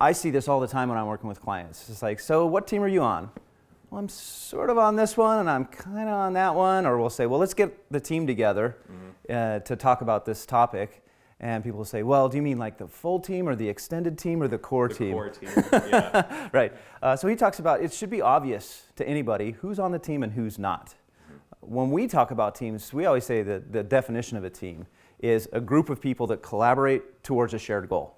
I see this all the time when I'm working with clients. It's like, so what team are you on? Well, I'm sort of on this one and I'm kind of on that one. Or we'll say, well, let's get the team together to talk about this topic. And people will say, well, do you mean like the full team or the extended team or the core team? The core team, yeah. Right. So he talks about it should be obvious to anybody who's on the team and who's not. When we talk about teams, we always say that the definition of a team is a group of people that collaborate towards a shared goal.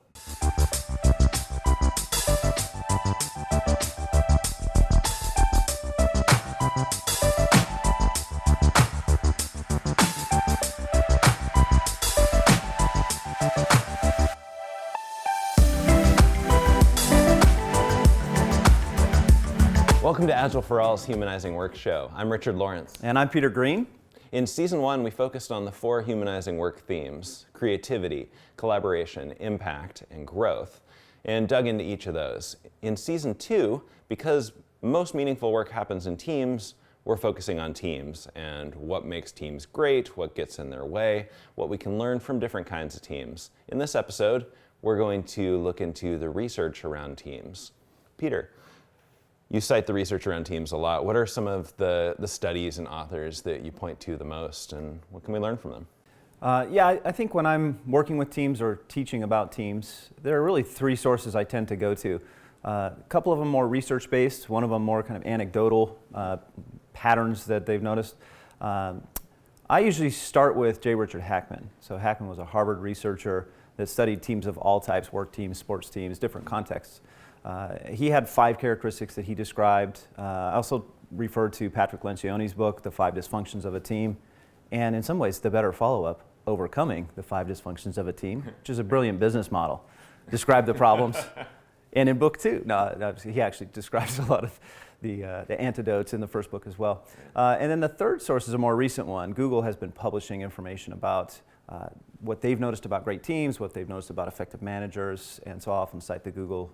Welcome to Agile for All's Humanizing Work Show. I'm Richard Lawrence. And I'm Peter Green. In Season 1, we focused on the 4 humanizing work themes: creativity, collaboration, impact, and growth, and dug into each of those. In Season 2, because most meaningful work happens in teams, we're focusing on teams and what makes teams great, what gets in their way, what we can learn from different kinds of teams. In this episode, we're going to look into the research around teams. Peter, you cite the research around teams a lot. What are some of the studies and authors that you point to the most, and what can we learn from them? I think when I'm working with teams or teaching about teams, there are really 3 sources I tend to go to. A couple of them more research-based, one of them more kind of anecdotal patterns that they've noticed. I usually start with J. Richard Hackman. So Hackman was a Harvard researcher that studied teams of all types, work teams, sports teams, different contexts. He had 5 characteristics that he described. I also referred to Patrick Lencioni's book, The 5 Dysfunctions of a Team, and in some ways the better follow-up, Overcoming the 5 Dysfunctions of a Team, which is a brilliant business model. Describe the problems. And in book 2, he actually describes a lot of the antidotes in the first book as well. And then the third source is a more recent one. Google has been publishing information about what they've noticed about great teams, what they've noticed about effective managers, and so I often cite the Google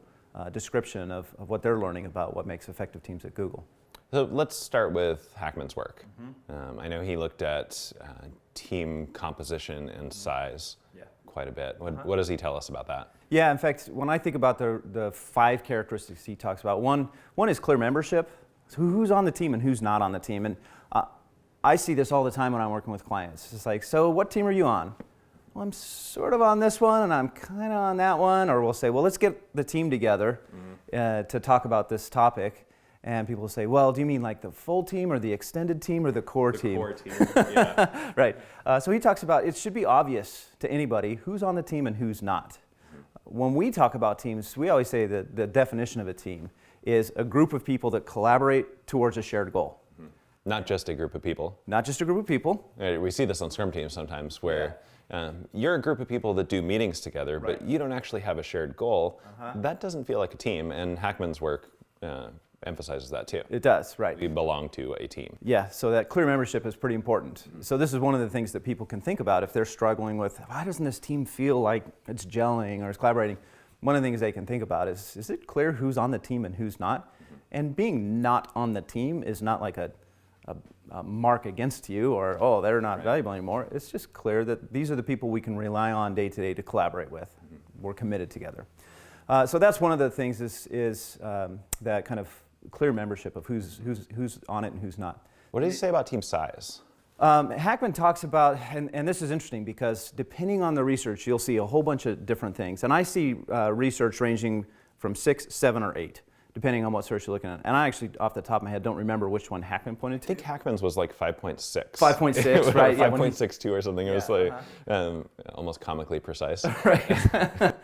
description of what they're learning about what makes effective teams at Google. So let's start with Hackman's work. I know he looked at team composition and size quite a bit. What does he tell us about that? Yeah, in fact, when I think about the 5 characteristics he talks about, one is clear membership. So who's on the team and who's not on the team? And I see this all the time when I'm working with clients. It's like, so what team are you on? Well, I'm sort of on this one and I'm kind of on that one. Or we'll say, well, let's get the team together to talk about this topic. And people will say, well, do you mean like the full team or the extended team or the core team? The core team, yeah. Right. So he talks about it should be obvious to anybody who's on the team and who's not. When we talk about teams, we always say that the definition of a team is a group of people that collaborate towards a shared goal. Not just a group of people. Not just a group of people. We see this on Scrum teams sometimes where you're a group of people that do meetings together, but you don't actually have a shared goal. That doesn't feel like a team, and Hackman's work emphasizes that too. It does, right. We belong to a team. Yeah, so that clear membership is pretty important. So this is one of the things that people can think about if they're struggling with, why doesn't this team feel like it's gelling or it's collaborating? One of the things they can think about is it clear who's on the team and who's not? And being not on the team is not like a mark against you or, oh, they're not valuable anymore. It's just clear that these are the people we can rely on day to day to collaborate with. We're committed together. So that's one of the things is that kind of clear membership of who's on it and who's not. What does he say about team size? Hackman talks about, and this is interesting because depending on the research, you'll see a whole bunch of different things. And I see research ranging from 6, 7, or 8, depending on what source you're looking at. And I actually, off the top of my head, don't remember which one Hackman pointed to. I think Hackman's was like 5.6. 5.6, right. 5.62 or something. It was like almost comically precise. Right.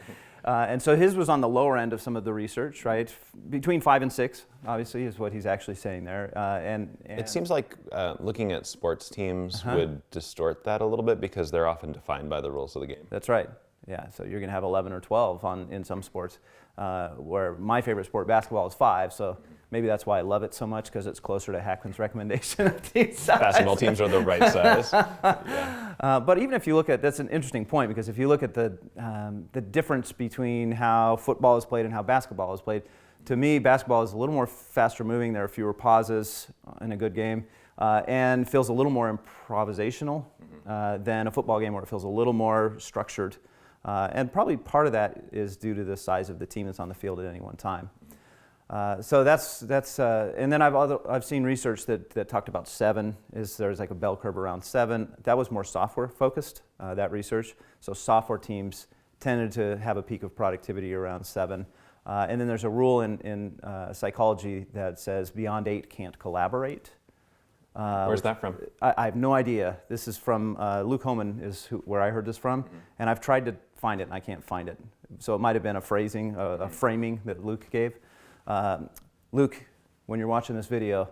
And so his was on the lower end of some of the research, right? Between 5 and 6, obviously, is what he's actually saying there. And it seems like looking at sports teams would distort that a little bit because they're often defined by the rules of the game. That's right. Yeah, so you're going to have 11 or 12 in some sports, where my favorite sport, basketball, is 5. So maybe that's why I love it so much, because it's closer to Hackman's recommendation of team size. Basketball teams are the right size. But even if you look at, that's an interesting point, because if you look at the difference between how football is played and how basketball is played, to me, basketball is a little more faster moving. There are fewer pauses in a good game, and feels a little more improvisational than a football game where it feels a little more structured. And probably part of that is due to the size of the team that's on the field at any one time. So that's and then I've seen research that talked about 7. There's like a bell curve around 7. That was more software focused, that research. So software teams tended to have a peak of productivity around 7. And then there's a rule in psychology that says beyond 8 can't collaborate. Where's that from? I have no idea. This is from Luke Homan where I heard this from, and I've tried to find it and I can't find it. So it might have been a phrasing, a framing that Luke gave. Luke, when you're watching this video,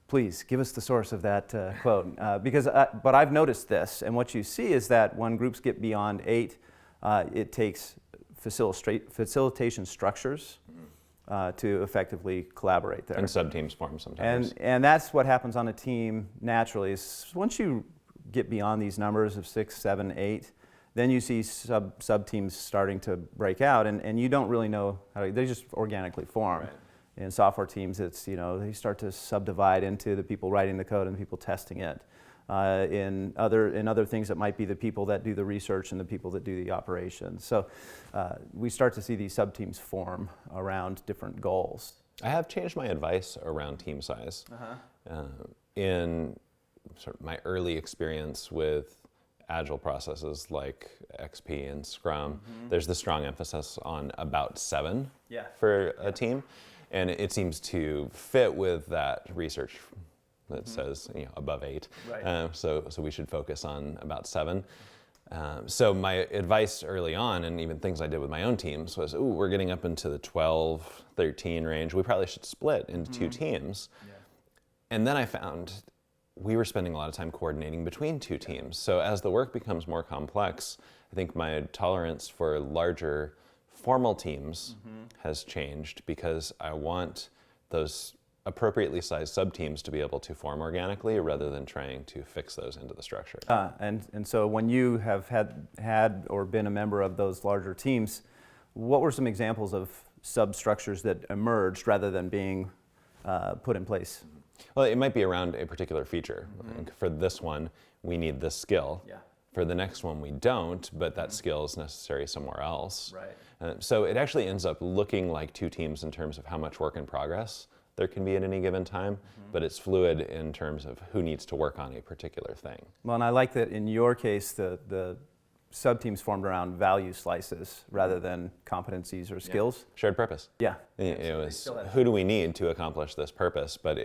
please give us the source of that quote. But I've noticed this, and what you see is that when groups get beyond 8, it takes facilitation structures to effectively collaborate there. And sub-teams form sometimes. And that's what happens on a team naturally. Is once you get beyond these numbers of 6, 7, 8, then you see sub-teams starting to break out, and you don't really know how they just organically form. Right. In software teams, it's, they start to subdivide into the people writing the code and the people testing it. In other things, it might be the people that do the research and the people that do the operations. So we start to see these sub-teams form around different goals. I have changed my advice around team size. In sort of my early experience with agile processes like XP and Scrum, there's the strong emphasis on about 7 for a team, and it seems to fit with that research that says above 8. Right. So we should focus on about 7. So my advice early on, and even things I did with my own teams, was, we're getting up into the 12, 13 range. We probably should split into 2 teams. Yeah. And then I found we were spending a lot of time coordinating between 2 teams. So as the work becomes more complex, I think my tolerance for larger formal teams has changed, because I want those appropriately sized sub-teams to be able to form organically rather than trying to fix those into the structure. And so when you have had or been a member of those larger teams, what were some examples of substructures that emerged rather than being put in place? Well, it might be around a particular feature. Like for this one, we need this skill. Yeah. For the next one, we don't, but that skill is necessary somewhere else. Right. So it actually ends up looking like 2 teams in terms of how much work in progress there can be at any given time, but it's fluid in terms of who needs to work on a particular thing. Well, and I like that in your case, the sub-teams formed around value slices rather than competencies or skills. Shared purpose. Yeah. It was, who do we need to accomplish this purpose? But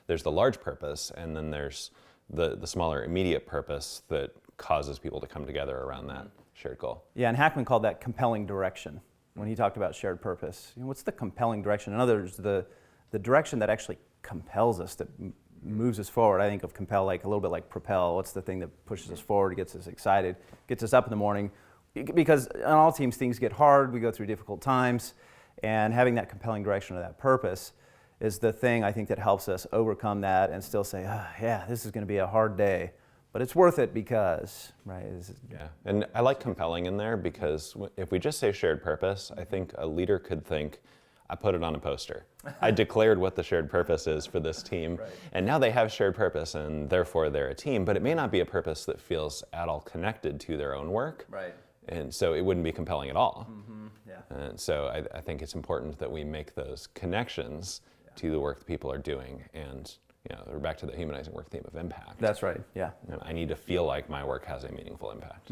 there's the large purpose, and then there's the smaller immediate purpose that causes people to come together around that shared goal. Yeah, and Hackman called that compelling direction when he talked about shared purpose. What's the compelling direction? In other words, the direction that actually compels us, that moves us forward. I think of compel like a little bit like propel. What's the thing that pushes us forward, gets us excited, gets us up in the morning? Because on all teams, things get hard, we go through difficult times, and having that compelling direction or that purpose is the thing I think that helps us overcome that and still say, yeah, this is going to be a hard day, but it's worth it because, right? Yeah, and I like compelling in there because if we just say shared purpose, I think a leader could think, I put it on a poster. I declared what the shared purpose is for this team, Right. and now they have shared purpose, and therefore they're a team, but it may not be a purpose that feels at all connected to their own work, Right. and so it wouldn't be compelling at all. Yeah. And so I think it's important that we make those connections to the work that people are doing, and we're back to the humanizing work theme of impact. That's right, yeah. I need to feel like my work has a meaningful impact.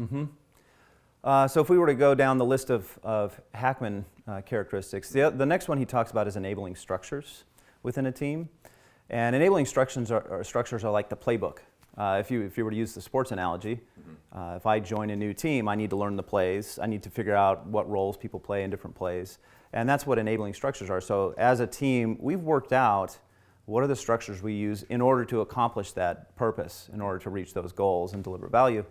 So if we were to go down the list of Hackman characteristics, the next one he talks about is enabling structures within a team. And enabling structures are like the playbook. If you were to use the sports analogy, if I join a new team, I need to learn the plays. I need to figure out what roles people play in different plays. And that's what enabling structures are. So as a team, we've worked out what are the structures we use in order to accomplish that purpose, in order to reach those goals and deliver value.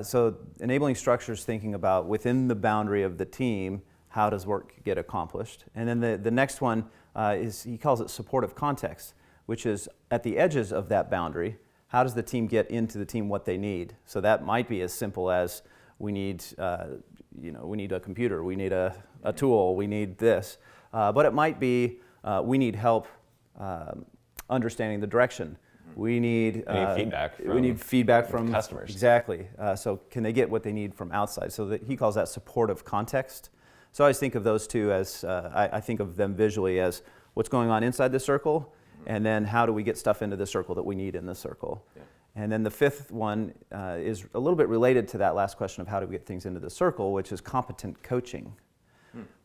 So enabling structures, thinking about within the boundary of the team, how does work get accomplished? And then the next one is, he calls it supportive context, which is at the edges of that boundary, how does the team get into the team what they need? So that might be as simple as we need a computer, we need a tool, we need this. But it might be we need help understanding the direction We need feedback we need feedback from customers. Exactly. So can they get what they need from outside? So that he calls that supportive context. So I always think of those two as I think of them visually as what's going on inside the circle, and then how do we get stuff into the circle that we need in the circle. Yeah. And then the fifth one is a little bit related to that last question of how do we get things into the circle, which is competent coaching,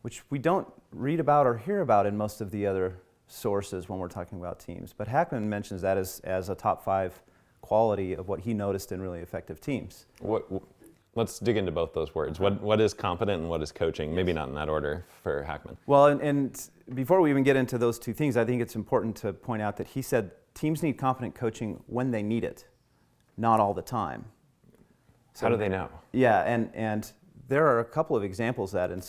which we don't read about or hear about in most of the other sources when we're talking about teams. But Hackman mentions that as a top 5 quality of what he noticed in really effective teams. Let's dig into both those words. What is competent and what is coaching? Maybe not in that order for Hackman. Well, and before we even get into those two things, I think it's important to point out that he said teams need competent coaching when they need it, not all the time. So, how do they know? Yeah, and there are a couple of examples of that in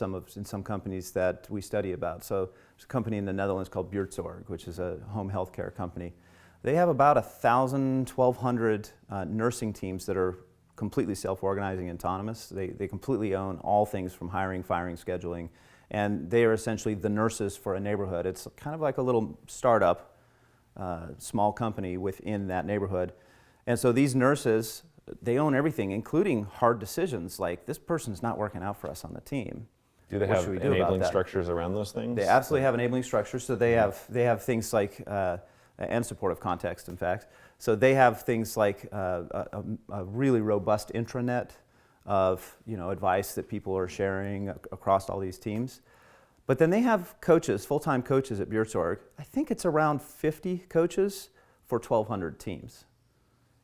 some companies that we study about. So there's a company in the Netherlands called Buurtzorg, which is a home healthcare company. They have about 1,000, 1,200 nursing teams that are completely self-organizing and autonomous. They completely own all things from hiring, firing, scheduling, and they are essentially the nurses for a neighborhood. It's kind of like a little startup, small company within that neighborhood. And so these nurses, they own everything, including hard decisions like this person's not working out for us on the team. Do they have enabling structures around those things? They absolutely have enabling structures. So they have things like, and supportive context, in fact. So they have things like a really robust intranet of advice that people are sharing across all these teams. But then they have coaches, full-time coaches at Buurtzorg. I think it's around 50 coaches for 1,200 teams.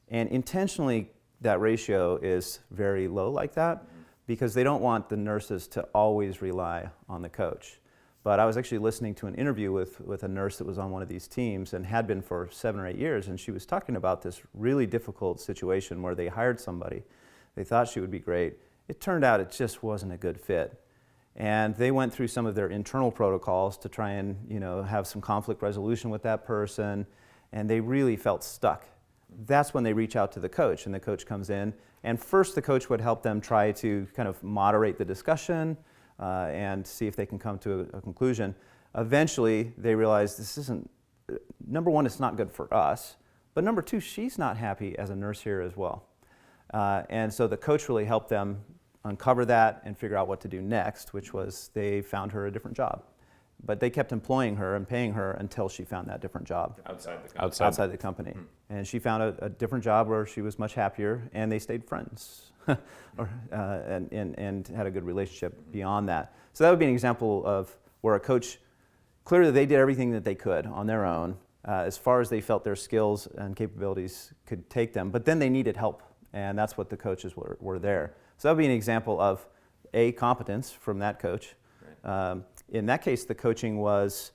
And intentionally, that ratio is very low like that because they don't want the nurses to always rely on the coach. But I was actually listening to an interview with a nurse that was on one of these teams and had been for 7 or 8 years, and she was talking about this really difficult situation where they hired somebody. They thought she would be great. It turned out it just wasn't a good fit. And they went through some of their internal protocols to try and have some conflict resolution with that person, and they really felt stuck. That's when they reach out to the coach, and the coach comes in, and first the coach would help them try to kind of moderate the discussion and see if they can come to a conclusion. Eventually, they realize this isn't, number one, it's not good for us, but number two, she's not happy as a nurse here as well. And so the coach really helped them uncover that and figure out what to do next, which was they found her a different job. But they kept employing her and paying her until she found that different job. Outside the company. And she found a different job where she was much happier, and they stayed friends and had a good relationship beyond that. So that would be an example of where a coach, clearly they did everything that they could on their own as far as they felt their skills and capabilities could take them, but then they needed help, and that's what the coaches were there. So that would be an example of competence from that coach. In that case, the coaching was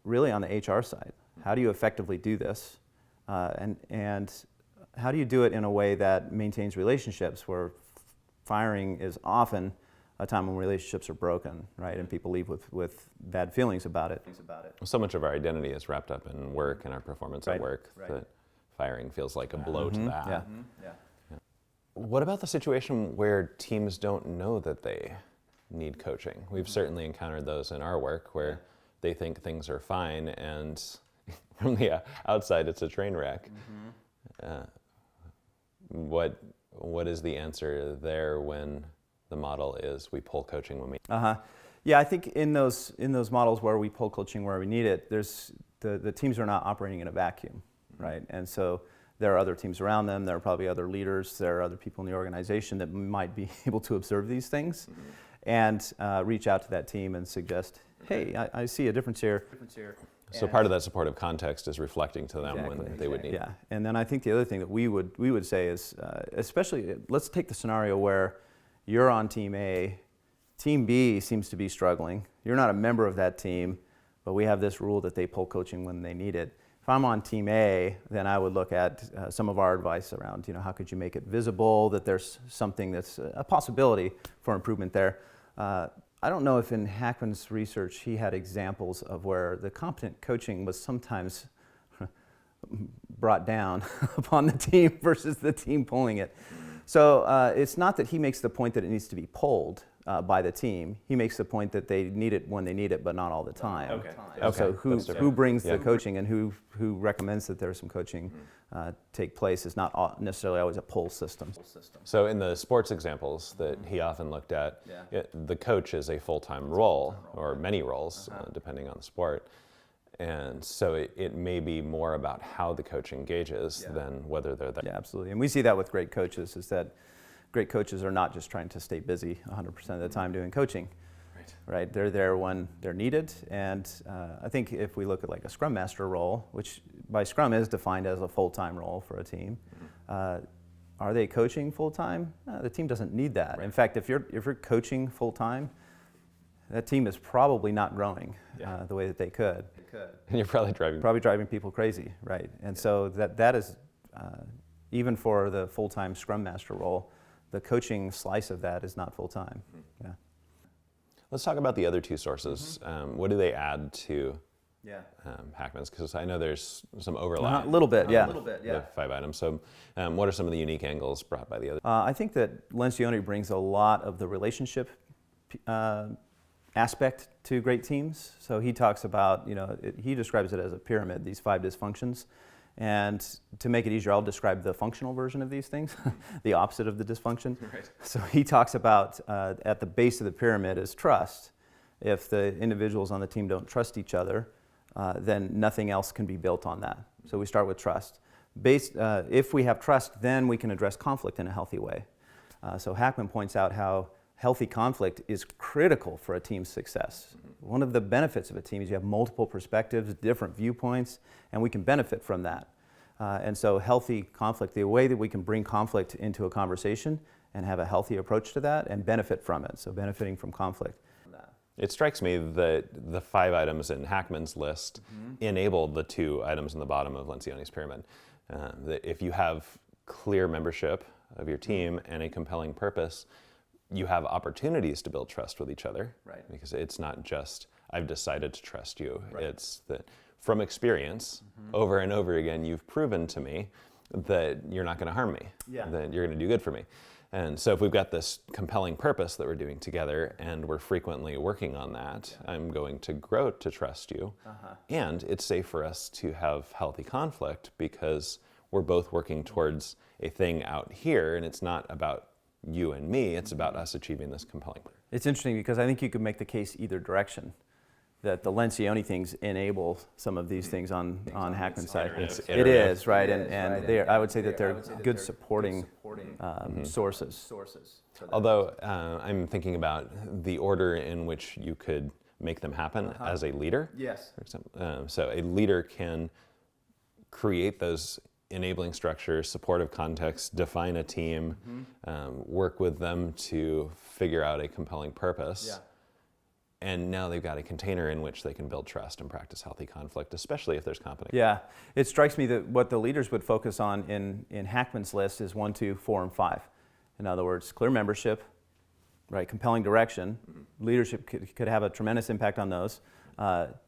really on the HR side. How do you effectively do this? And how do you do it in a way that maintains relationships where firing is often a time when relationships are broken, right? And people leave with bad feelings about it. So much of our identity is wrapped up in work and our performance at work that firing feels like a blow to that. Yeah. What about the situation where teams don't know that they need coaching? We've certainly encountered those in our work where they think things are fine, and from the outside it's a train wreck. What is the answer there when the model is we pull coaching when we Yeah, I think in those models where we pull coaching where we need it, there's the teams are not operating in a vacuum, right? And so there are other teams around them, there are probably other leaders, there are other people in the organization that might be able to observe these things and reach out to that team and suggest, hey, I see a difference here. So part of that supportive context is reflecting to them when they would need it. Yeah, and then I think the other thing that we would say is, especially, let's take the scenario where you're on team A, team B seems to be struggling. You're not a member of that team, but we have this rule that they pull coaching when they need it. If I'm on team A, then I would look at some of our advice around, how could you make it visible that there's something that's a possibility for improvement there. I don't know if in Hackman's research he had examples of where the competent coaching was sometimes brought down upon the team versus the team pulling it. So it's not that he makes the point that it needs to be pulled, by the team. He makes the point that they need it when they need it, but not all the time. Okay. And so who brings Yeah. the coaching and who recommends that there's some coaching take place is not necessarily always a pull system. So in the sports examples that he often looked at, the coach is a full-time role, or many roles, depending on the sport. And so it may be more about how the coach engages than whether they're there. Yeah, absolutely. And we see that with great coaches, is that great coaches are not just trying to stay busy 100% of the time doing coaching. Right? They're there when they're needed. And I think if we look at like a Scrum Master role, which by Scrum is defined as a full-time role for a team, are they coaching full-time? The team doesn't need that. In fact, if you're coaching full-time, that team is probably not growing the way that they could. And you're probably driving people crazy, right? And so that is, even for the full-time Scrum Master role, the coaching slice of that is not full-time. Yeah. Let's talk about the other two sources. What do they add to Hackman's? Because I know there's some overlap. A little bit, yeah. The 5 items. So what are some of the unique angles brought by the other? I think that Lencioni brings a lot of the relationship aspect to great teams. So he talks about, he describes it as a pyramid, these 5 dysfunctions. And to make it easier, I'll describe the functional version of these things, the opposite of the dysfunction. Right. So he talks about at the base of the pyramid is trust. If the individuals on the team don't trust each other, then nothing else can be built on that. So we start with trust. If we have trust, then we can address conflict in a healthy way. So Hackman points out how healthy conflict is critical for a team's success. One of the benefits of a team is you have multiple perspectives, different viewpoints, and we can benefit from that. And so healthy conflict, the way that we can bring conflict into a conversation and have a healthy approach to that and benefit from it, so benefiting from conflict. It strikes me that the 5 items in Hackman's list enable the 2 items in the bottom of Lencioni's pyramid. That if you have clear membership of your team and a compelling purpose, you have opportunities to build trust with each other. Right. Because it's not just, I've decided to trust you. Right. It's that from experience, over and over again, you've proven to me that you're not going to harm me, that you're going to do good for me. And so if we've got this compelling purpose that we're doing together and we're frequently working on that, I'm going to grow to trust you. And it's safe for us to have healthy conflict because we're both working towards a thing out here, and it's not about you and me, it's about us achieving this compelling purpose. It's interesting because I think you could make the case either direction, that the Lencioni things enable some of these things on Hackman's side. It is, right? And I would say that they're good supporting sources. Although I'm thinking about the order in which you could make them happen as a leader. Yes. So a leader can create those enabling structures, supportive context, define a team, work with them to figure out a compelling purpose. And now they've got a container in which they can build trust and practice healthy conflict, especially if there's company. Yeah, it strikes me that what the leaders would focus on in Hackman's list is 1, 2, 4, and 5. In other words, clear membership, right? Compelling direction. Leadership could have a tremendous impact on those.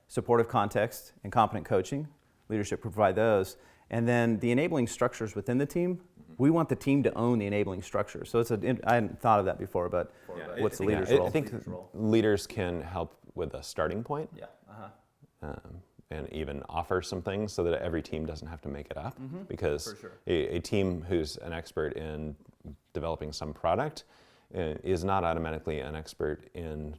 Supportive context and competent coaching. Leadership could provide those. And then the enabling structures within the team, we want the team to own the enabling structure. So I hadn't thought of that before, but what's the leader's role? I think leaders can help with a starting point. And even offer some things so that every team doesn't have to make it up. Because a team who's an expert in developing some product is not automatically an expert in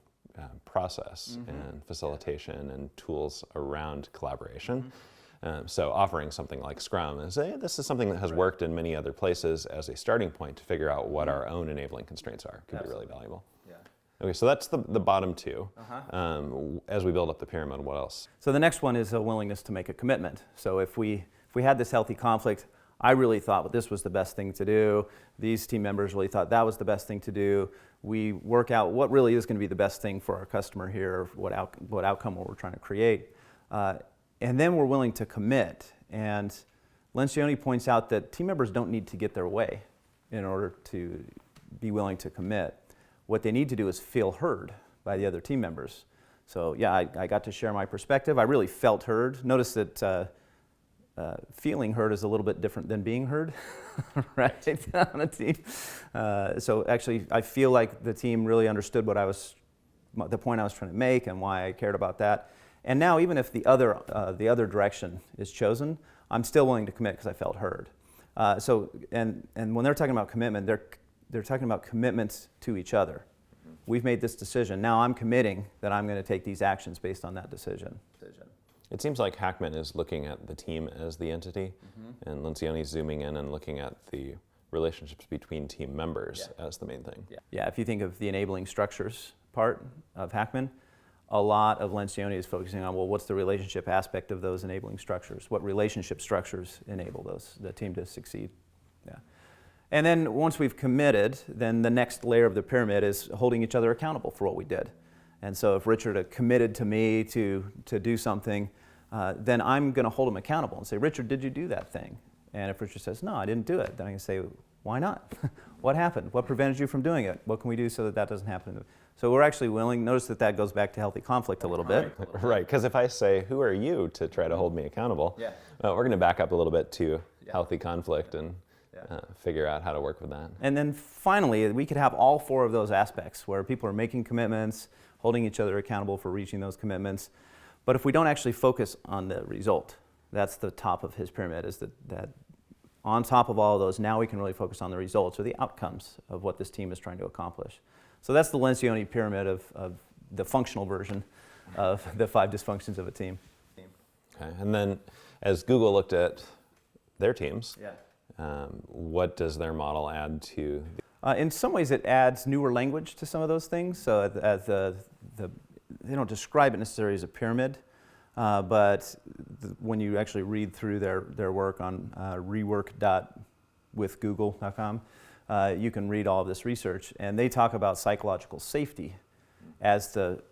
process and facilitation and tools around collaboration. So offering something like Scrum is, this is something that has worked in many other places as a starting point to figure out what our own enabling constraints are. Could be really valuable. Okay, so that's the bottom 2. As we build up the pyramid, what else? So the next one is a willingness to make a commitment. So if we had this healthy conflict, I really thought this was the best thing to do. These team members really thought that was the best thing to do. We work out what really is going to be the best thing for our customer here, what outcome we're trying to create. And then we're willing to commit. And Lencioni points out that team members don't need to get their way in order to be willing to commit. What they need to do is feel heard by the other team members. So yeah, I got to share my perspective. I really felt heard. Notice that feeling heard is a little bit different than being heard, right, on a team. So actually, I feel like the team really understood the point I was trying to make and why I cared about that. And now, even if the other direction is chosen, I'm still willing to commit because I felt heard. And when they're talking about commitment, they're talking about commitments to each other. We've made this decision. Now I'm committing that I'm going to take these actions based on that decision. It seems like Hackman is looking at the team as the entity, and Lencioni's zooming in and looking at the relationships between team members as the main thing. Yeah, if you think of the enabling structures part of Hackman, a lot of Lencioni is focusing on, well, what's the relationship aspect of those enabling structures? What relationship structures enable the team to succeed? Yeah. And then once we've committed, then the next layer of the pyramid is holding each other accountable for what we did. And so if Richard had committed to me to do something, then I'm going to hold him accountable and say, Richard, did you do that thing? And if Richard says, no, I didn't do it, then I can say, why not? What happened? What prevented you from doing it? What can we do so that doesn't happen? So we're actually willing. Notice that goes back to healthy conflict a little bit. Right, because if I say, who are you to try to hold me accountable, we're going to back up a little bit to healthy conflict and figure out how to work with that. And then finally, we could have all four of those aspects where people are making commitments, holding each other accountable for reaching those commitments. But if we don't actually focus on the result, that's the top of his pyramid, is that on top of all of those, now we can really focus on the results or the outcomes of what this team is trying to accomplish. So that's the Lencioni pyramid of the functional version of the 5 dysfunctions of a team. Okay. And then as Google looked at their teams, what does their model add to? In some ways, it adds newer language to some of those things. So they don't describe it necessarily as a pyramid, but when you actually read through their work on rework.withgoogle.com, you can read all of this research, and they talk about psychological safety as the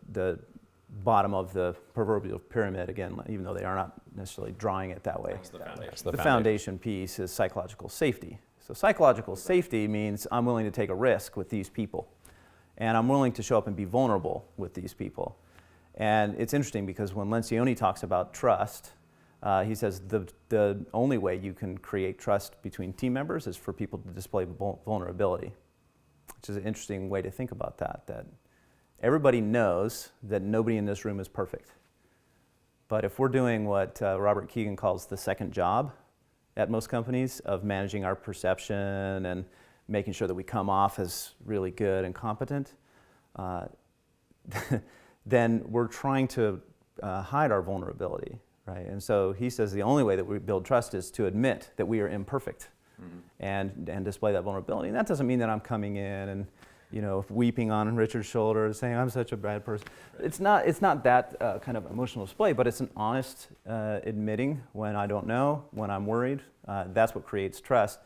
bottom of the proverbial pyramid, again, even though they are not necessarily drawing it that way. The foundation piece is psychological safety. So psychological safety means I'm willing to take a risk with these people, and I'm willing to show up and be vulnerable with these people. And it's interesting because when Lencioni talks about trust, he says the only way you can create trust between team members is for people to display vulnerability, which is an interesting way to think about that everybody knows that nobody in this room is perfect. But if we're doing what Robert Keegan calls the second job at most companies of managing our perception and making sure that we come off as really good and competent, then we're trying to hide our vulnerability, right? And so he says the only way that we build trust is to admit that we are imperfect and display that vulnerability. And that doesn't mean that I'm coming in and weeping on Richard's shoulder, saying I'm such a bad person. Right. It's not that kind of emotional display, but it's an honest admitting when I don't know, when I'm worried. That's what creates trust.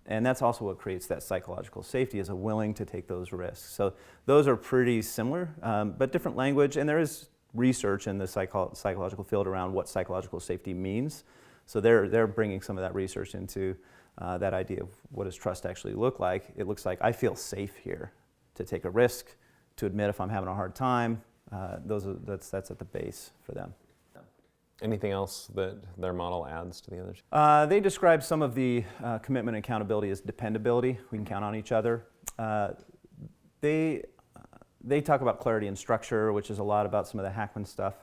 And that's also what creates that psychological safety, is a willing to take those risks. So those are pretty similar, but different language. And there is research in the psychological field around what psychological safety means. So they're bringing some of that research into that idea of what does trust actually look like. It looks like I feel safe here to take a risk, to admit if I'm having a hard time. That's at the base for them. Anything else that their model adds to the others? They describe some of the commitment and accountability as dependability. We can count on each other. They talk about clarity and structure, which is a lot about some of the Hackman stuff.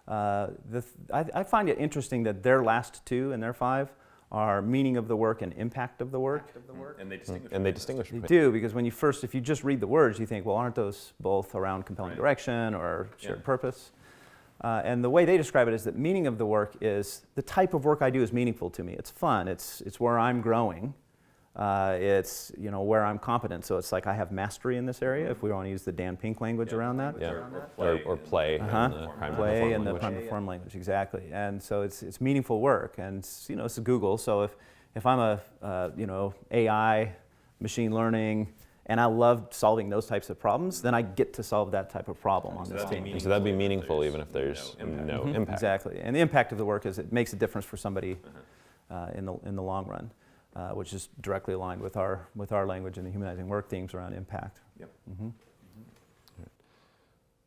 I find it interesting that their last two and their 5 are meaning of the work and impact of the work. And they distinguish. They do, because if you just read the words, you think, well, aren't those both around compelling direction or shared purpose? And the way they describe it is that meaning of the work is the type of work I do is meaningful to me. It's fun. It's where I'm growing. It's where I'm competent. So it's like I have mastery in this area, if we want to use the Dan Pink language around that. Yeah, or play. Play in the prime perform language, exactly. And so it's meaningful work, and it's Google. So if I'm a AI, machine learning, and I love solving those types of problems, then I get to solve that type of problem on this team. So that'd be meaningful even if there's no impact. Exactly. And the impact of the work is it makes a difference for somebody in the long run. Which is directly aligned with our language and the humanizing work themes around impact. Yep.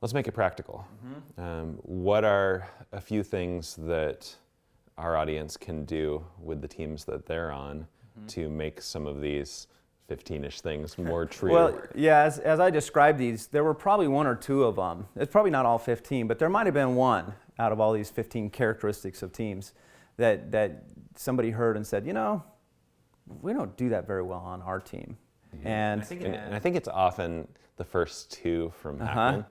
Let's make it practical. What are a few things that our audience can do with the teams that they're on to make some of these 15-ish things more true? Well, yeah, as I described these, there were probably one or two of them. It's probably not all 15, but there might have been one out of all these 15 characteristics of teams that somebody heard and said, we don't do that very well on our team. And I think it's often the first two from Hackman,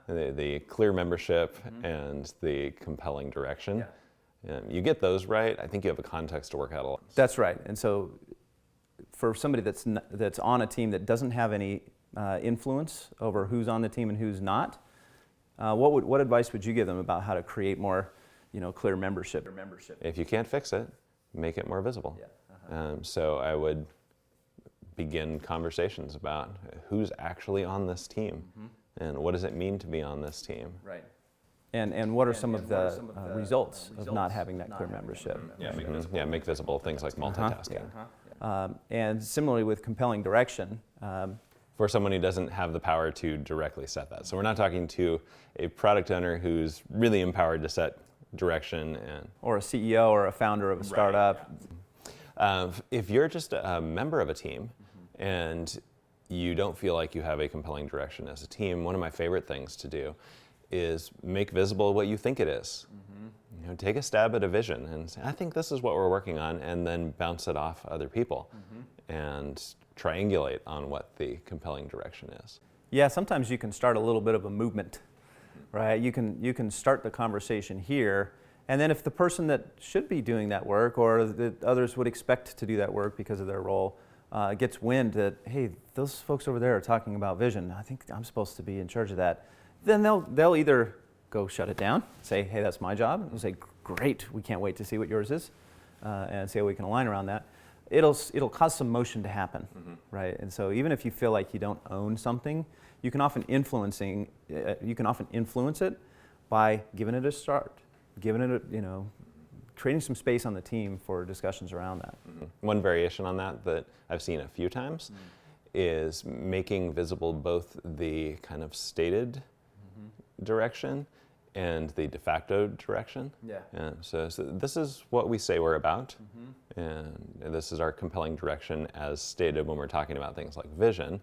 the clear membership and the compelling direction. You get those right, I think you have a context to work out a lot. That's right. And so for somebody that's on a team that doesn't have any influence over who's on the team and who's not, what advice would you give them about how to create more clear membership? If you can't fix it, make it more visible. So I would begin conversations about who's actually on this team and what does it mean to be on this team. Right. And what are some of the results of not having that clear membership? Make visible things like multitasking. And similarly with compelling direction. For someone who doesn't have the power to directly set that. So we're not talking to a product owner who's really empowered to set direction. Or a CEO or a founder of a startup. If you're just a member of a team and you don't feel like you have a compelling direction as a team, one of my favorite things to do is make visible what you think it is. Take a stab at a vision and say, I think this is what we're working on, and then bounce it off other people and triangulate on what the compelling direction is. Yeah, sometimes you can start a little bit of a movement, right? You can start the conversation here, and then if the person that should be doing that work or that others would expect to do that work because of their role gets wind that, hey, those folks over there are talking about vision, I think I'm supposed to be in charge of that, then they'll either go shut it down, say, hey, that's my job, and say, great, we can't wait to see what yours is, and see how we can align around that. It'll cause some motion to happen, right? And so even if you feel like you don't own something, you can often influence it by giving it a start, creating some space on the team for discussions around that. One variation on that I've seen a few times is making visible both the kind of stated direction and the de facto direction. So this is what we say we're about, and this is our compelling direction as stated when we're talking about things like vision.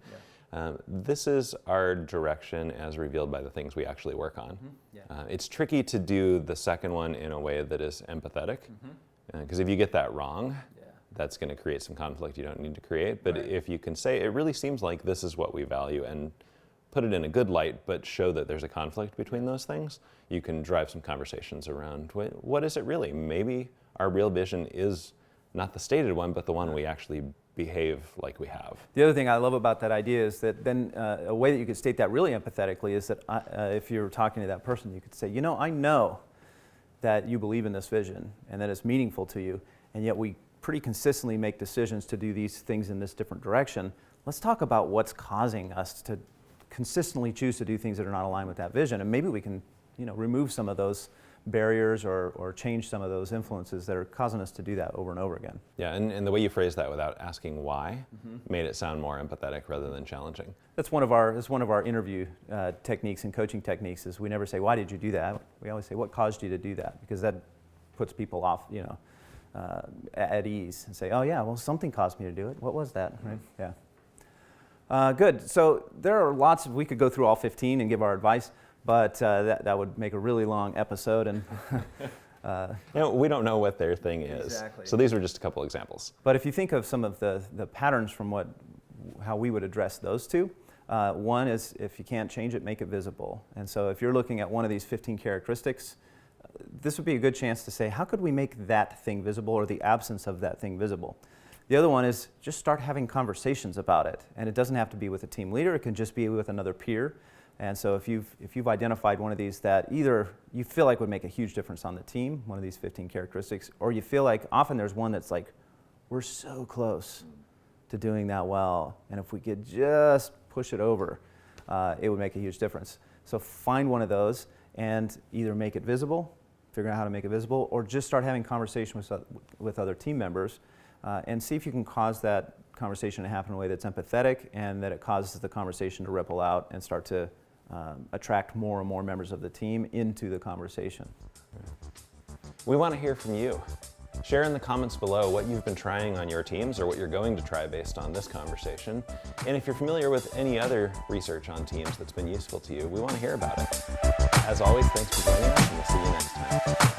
This is our direction as revealed by the things we actually work on. It's tricky to do the second one in a way that is empathetic, because if you get that wrong, that's going to create some conflict you don't need to create. But if you can say, it really seems like this is what we value, and put it in a good light, but show that there's a conflict between those things, you can drive some conversations around what is it really? Maybe our real vision is not the stated one, but the one we actually behave like we have. The other thing I love about that idea is that then a way that you could state that really empathetically is that if you're talking to that person, you could say, I know that you believe in this vision and that it's meaningful to you, and yet we pretty consistently make decisions to do these things in this different direction. Let's talk about what's causing us to consistently choose to do things that are not aligned with that vision, and maybe we can remove some of those barriers or change some of those influences that are causing us to do that over and over again. Yeah, and the way you phrase that without asking why made it sound more empathetic rather than challenging. That's one of our interview techniques and coaching techniques. Is we never say, why did you do that? We always say, what caused you to do that? Because that puts people off at ease and say, oh yeah, well, something caused me to do it. What was that? Right? Yeah. Good. So there are lots we could go through all 15 and give our advice, but that would make a really long episode. And we don't know what their thing is. Exactly. So these were just a couple examples. But if you think of some of the patterns from how we would address those two, one is if you can't change it, make it visible. And so if you're looking at one of these 15 characteristics, this would be a good chance to say, how could we make that thing visible or the absence of that thing visible? The other one is just start having conversations about it. And it doesn't have to be with a team leader, it can just be with another peer. And so if you've identified one of these that either you feel like would make a huge difference on the team, one of these 15 characteristics, or you feel like often there's one that's like, we're so close to doing that well, and if we could just push it over, it would make a huge difference. So find one of those and either make it visible, figure out how to make it visible, or just start having conversations with other team members and see if you can cause that conversation to happen in a way that's empathetic and that it causes the conversation to ripple out and start to attract more and more members of the team into the conversation. We want to hear from you. Share in the comments below what you've been trying on your teams or what you're going to try based on this conversation. And if you're familiar with any other research on teams that's been useful to you, we want to hear about it. As always, thanks for joining us, and we'll see you next time.